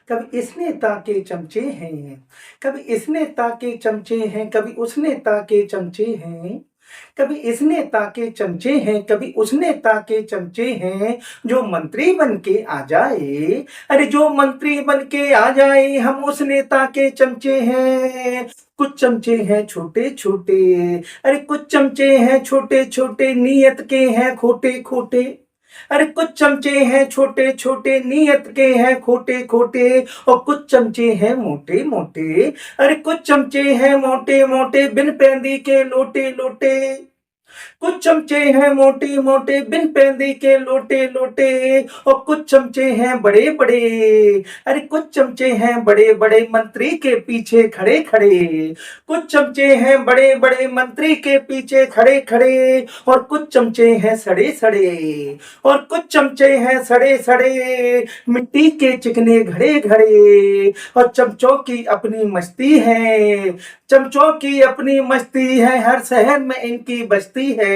कभी इस नेता के चमचे हैं, कभी इस नेता के चमचे हैं, कभी उस नेता के चमचे हैं। कभी इस नेता के चमचे हैं, कभी उस नेता के चमचे हैं। जो मंत्री बन के आ जाए, अरे जो मंत्री बन के आ जाए, हम उस नेता के चमचे हैं। कुछ चमचे हैं छोटे छोटे, अरे कुछ चमचे हैं छोटे छोटे, नीयत के हैं खोटे खोटे। अरे कुछ चमचे हैं छोटे छोटे, नीयत के हैं खोटे खोटे। और कुछ चमचे हैं मोटे मोटे, अरे कुछ चमचे हैं मोटे मोटे, बिन पैंदी के लोटे लोटे। कुछ चमचे हैं मोटे मोटे, बिन पैंदी के लोटे लोटे। और कुछ चमचे हैं बड़े बड़े, अरे कुछ चमचे हैं बड़े बड़े, मंत्री के पीछे खड़े खड़े। कुछ चमचे हैं बड़े बड़े, मंत्री के पीछे खड़े खड़े। और कुछ चमचे हैं सड़े सड़े, और कुछ चमचे हैं सड़े सड़े, मिट्टी के चिकने घड़े घड़े। और चमचों की अपनी मस्ती है, चमचों की अपनी मस्ती है, हर शहर में इनकी बस्ती है।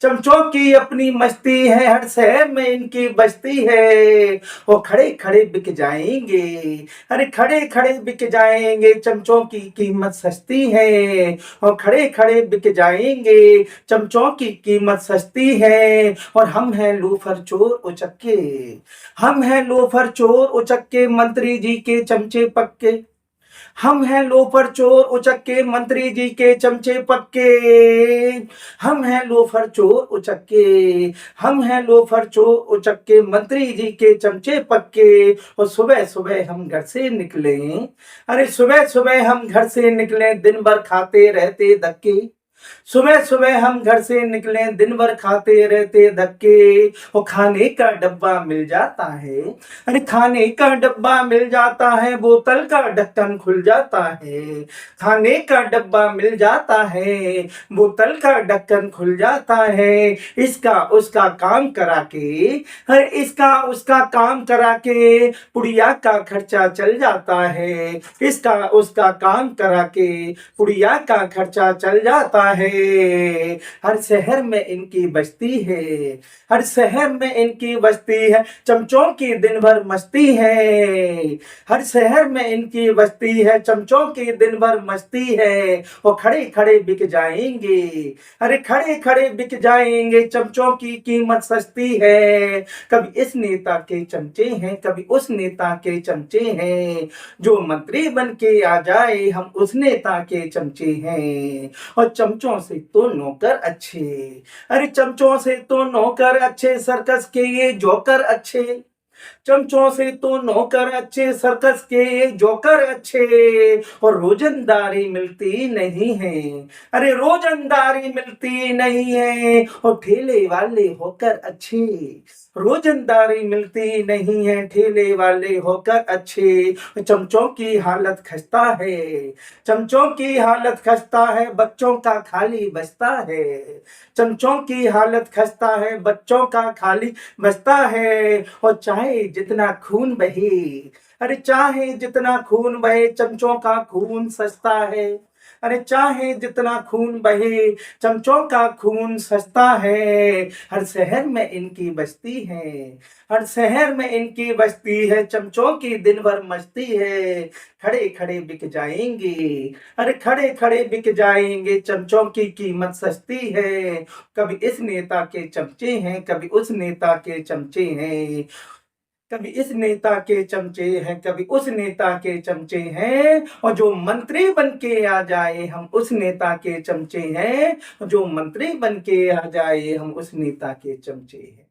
चमचों की अपनी मस्ती है, हर शहर में इनकी बस्ती है। वो खड़े खड़े बिक जाएंगे, अरे खड़े खड़े बिक जाएंगे, चमचों की कीमत सस्ती है। और खड़े खड़े बिक जाएंगे, चमचों की कीमत सस्ती है। और हम हैं लूफर चोर उचक्के, हम हैं लोफर चोर उचक्के, मंत्री जी के चमचे पक्के। हम हैं लोफर चोर उचक्के, मंत्री जी के चमचे पक्के। हम हैं लोफर चोर उचक्के, हम हैं लोफर चोर उचक्के, मंत्री जी के चमचे पक्के। और सुबह सुबह हम घर से निकले, अरे सुबह सुबह हम घर से निकले, दिन भर खाते रहते धक्के। सुबह सुबह हम घर से निकले, दिन भर खाते रहते धक्के। और खाने का डब्बा मिल जाता है, अरे खाने का डब्बा मिल जाता है, बोतल का ढक्कन खुल जाता है। खाने का डब्बा मिल जाता है, बोतल का ढक्कन खुल जाता है। इसका उसका काम करा के, अरे इसका उसका काम करा के, पुड़िया का खर्चा चल जाता है। इसका उसका काम करा के, पुड़िया का खर्चा चल जाता है। हर शहर में इनकी बस्ती है, हर शहर में इनकी बस्ती है, चमचों की दिन भर मस्ती है। हर शहर में इनकी बस्ती है, चमचों की दिन भर मस्ती है। वो खड़े खड़े बिक जाएंगे, अरे खड़े खड़े बिक जाएंगे, चमचों की कीमत सस्ती है। कभी इस नेता के चमचे हैं, कभी उस नेता के चमचे हैं। जो मंत्री बन के आ जाए, हम उस नेता के चमचे हैं। और चमचों से तो नौकर अच्छे, अरे चमचों से तो नौकर अच्छे, सर्कस के ये जोकर अच्छे। चमचों से तो नौकर अच्छे, सर्कस के ये जोकर अच्छे। और रोजंदारी मिलती नहीं है, अरे रोजंदारी मिलती नहीं है। और ठेले वाले होकर अच्छे, रोजंदारी मिलती नहीं है, ठेले वाले होकर अच्छे। चमचों की हालत खस्ता है, चमचों की हालत खस्ता है, बच्चों का खाली बचता है। चमचों की हालत खस्ता है, बच्चों का खाली बचता है। और चाहे जितना खून बहे, अरे चाहे जितना खून बहे, चमचों का खून सस्ता है। अरे चाहे जितना खून बहे, चमचों का खून सस्ता है। हर शहर में इनकी बस्ती है, हर शहर में इनकी बस्ती है, चमचों की दिन भर मस्ती है। खड़े खड़े बिक जाएंगे, अरे खड़े खड़े बिक जाएंगे, चमचों की कीमत सस्ती है। कभी इस नेता के चमचे हैं, कभी उस नेता के चमचे हैं। कभी इस नेता के चमचे हैं, कभी उस नेता के चमचे हैं। और जो मंत्री बन के आ जाए, हम उस नेता के चमचे हैं। जो मंत्री बन के आ जाए, हम उस नेता के चमचे हैं।